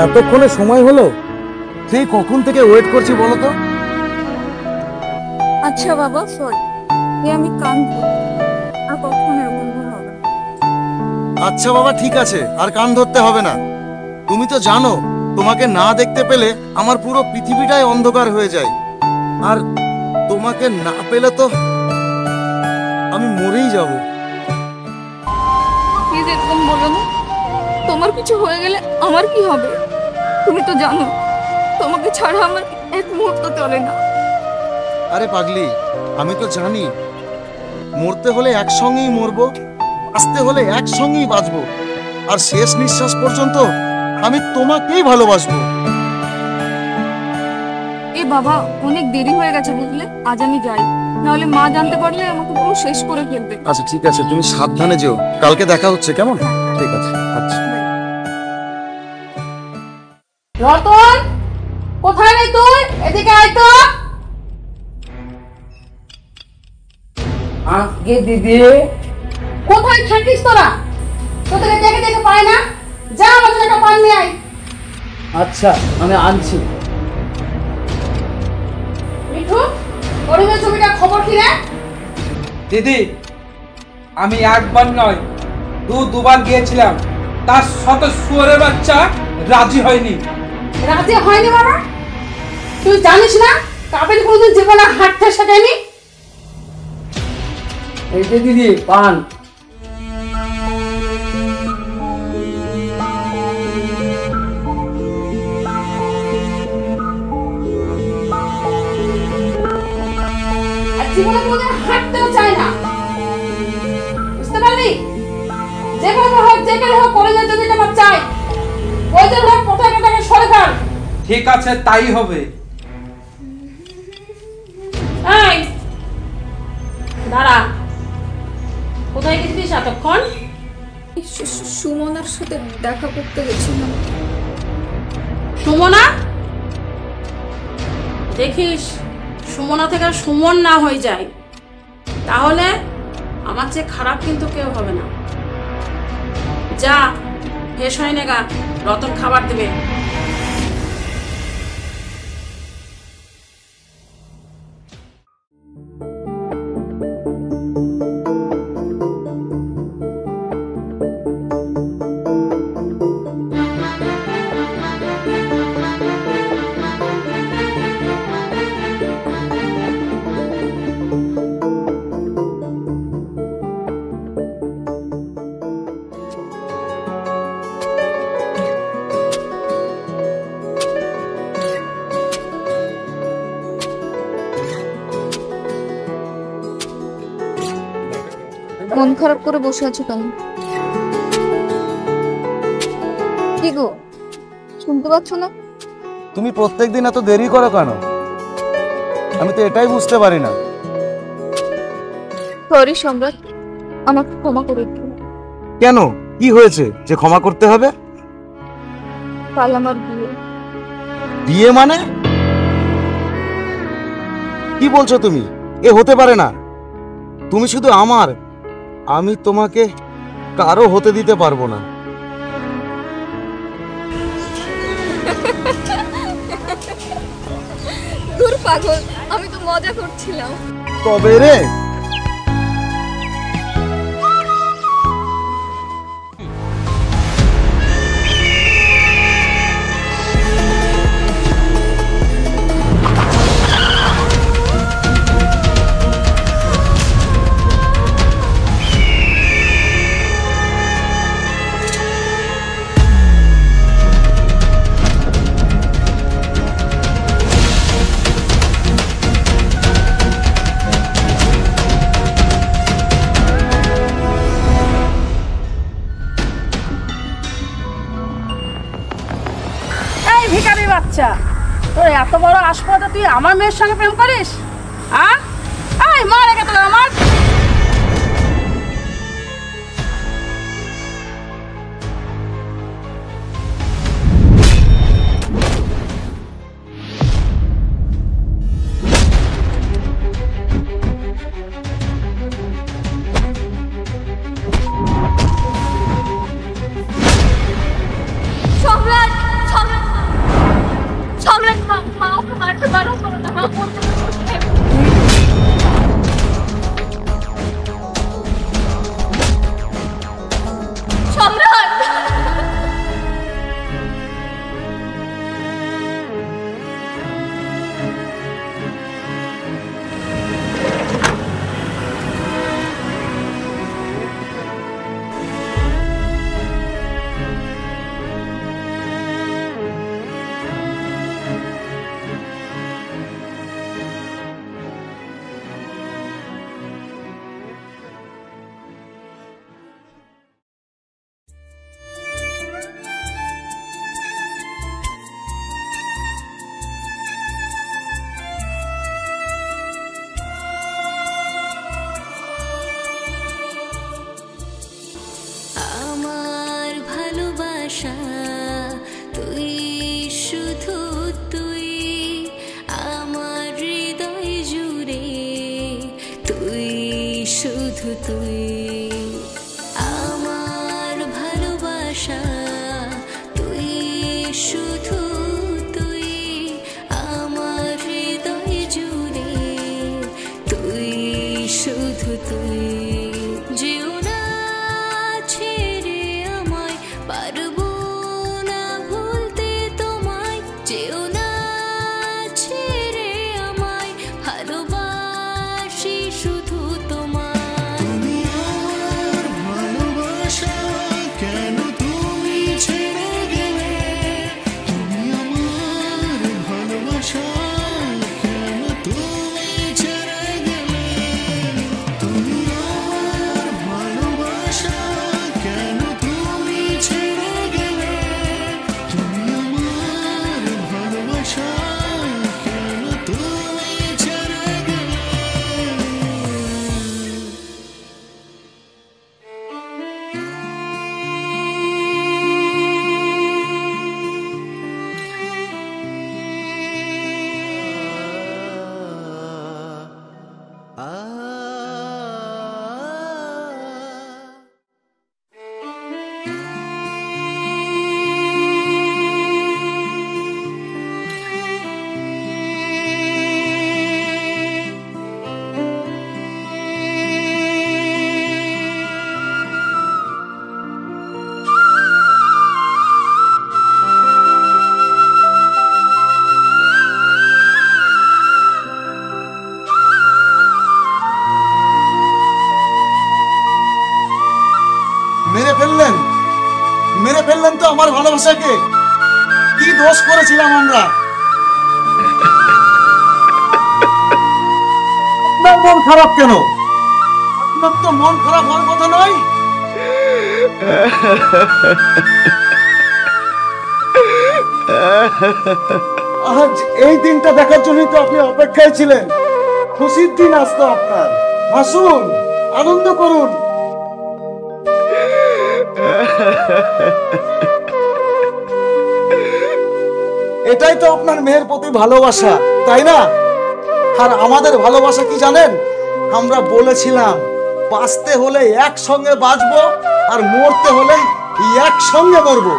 এতক্ষণে সময় হলো? সেই কখন থেকে ওয়েট করছি বলো তো। আচ্ছা বাবা, সরি, আমি কান আর কখনো এরকম হবে না। আচ্ছা বাবা ঠিক আছে, আর কান ধরতে হবে না। তুমি তো জানো তোমাকে না দেখতে পেলে আমার পুরো পৃথিবীটাই অন্ধকার হয়ে যায়, আর তোমাকে না পেলে তো আমি মরেই যাব। প্লিজ এরকম বলো না। তোমার কিছু হয়ে গেলে আমার কি হবে? তুমি তো জানো তোমাকে ছাড়া আমার এক মুহূর্ত চলে না। আরে পাগলি, আমি তো জানি মরতে হলে একসঙ্গেই মরবো, বাঁচতে হলে একসঙ্গেই বাঁচবো, আর শেষ নিঃশ্বাস পর্যন্ত আমি তোমাকেই ভালোবাসবো। এ বাবা, অনেক দেরি হয়ে গেছে বুঝলে, আজ আমি যাই, নাহলে মা জানতে পারলে আমাকে পুরো শেষ করে ফেলবে। আচ্ছা ঠিক আছে, তুমি সাবধানে যেও, কালকে দেখা হচ্ছে কেমন? ঠিক আছে, আচ্ছা। রতন, কোথায় রে তুই? এদিকে আয় তো। আজকে দিদি কোথায় থাকিস তোরা? তোদেরকে দেখে দেখে পায় না? যা আমাদের একটা পান নিয়ে আয়। আচ্ছা আমি আনছি। মিঠু, করিমের ছবিটা খবর কি রে? দিদি, আমি একবার নয় দুবার গিয়েছিলাম, তার শত শুয়োরের বাচ্চা রাজি হয়নি। রাজি হয়নি বাবা? তুই জানিস না কাবের কোনোদিন জীবনে হাঁটতে শেখেনি? এই যে দিদি পান। আর জীবনে কোনোদিন হাঁটতেও চায় না, বুঝতে পারলি? যেভাবে হোক যেখানে হোক করিমের যদি আমার চাই, ওই যে হোক কোথায় কোথায় সরে ফেল। ঠিক আছে, তাই হবে। এই দাঁড়া, কোথায় গেছিস এতক্ষণ? সুমনার সাথে দেখা করতে গেছিলাম। সুমনা? দেখিস সুমনা থেকে সুমন না হয়ে যায়, তাহলে আমার চেয়ে খারাপ কিন্তু কেউ হবে না। যা ফ্রেশ হয়ে নেগা, রতন খাবার দেবে। মন খারাপ করে বসে আছো কেন? কি গো, শুনতে পাচ্ছ না? তুমি প্রত্যেকদিন এত দেরি করো কেন? আমি তো এটাই বুঝতে পারি না। সরি সম্রাট, আমাকে ক্ষমা করে দিও। কেন, কি হয়েছে যে ক্ষমা করতে হবে? কাল আমার বিয়ে। বিয়ে মানে? কি বলছো তুমি? এ হতে পারে না। তুমি শুধু আমার, আমি তোমাকে কারো হতে দিতে পারবো না। দূর পাগল, আমি তো মজা করছিলাম। তবে রে, ভিখারি বাচ্চা, তোর এত বড় আসপদা, তুই আমার মেয়ের সঙ্গে প্রেম করিস? আয় মা রেখে তোর আমার। সম্রাট, সম্রাট মা ওকে মারতে পারো না, মা বলতে সম্রাট। আমার ভালোবাসা তুই, শুধু তুই, আমার হৃদয় জুড়ে তুই, শুধু তুই। আমার ভালোবাসা তুই, শুধু তুই, আমার হৃদয় জুড়ে তুই, শুধু তুই। যেও না ছেড়ে আমায়, পারবো না ভুলতে তোমায়। যেও না ছেড়ে আমায়, ভালোবাসি শুধু তোমায়। তুমি আমার ভালোবাসা, কেন তুমি ছেড়ে গেলে? তুমি আমার ভালোবাসা, কেন তুমি ছেড়ে গেলে? তুমি আমার ভালোবাসা, কেন তুমি ছেড়ে গেলে? তুমি আমার ভালোবাসা, কেন তুমি ছেড়ে গেলে? মেরে ফেললেন, মেরে ফেললেন তো আমার ভালোবাসাকে। কি দোষ করেছিলাম আমরা? আপনার মন খারাপ কেন? আপনার তো মন খারাপ হওয়ার কথা নয়। আজ এই দিনটা দেখার জন্যই তো আপনি অপেক্ষায় ছিলেন। খুশির দিন আসতো আপনার। হাসুন, আনন্দ করুন। এটাই তো আপনার মেয়ের প্রতি ভালোবাসা, তাই না? আর আমাদের ভালোবাসা কি জানেন? আমরা বলেছিলাম বাঁচতে হলে একসঙ্গে বাঁচবো, আর মরতে হলে একসঙ্গে মরবো।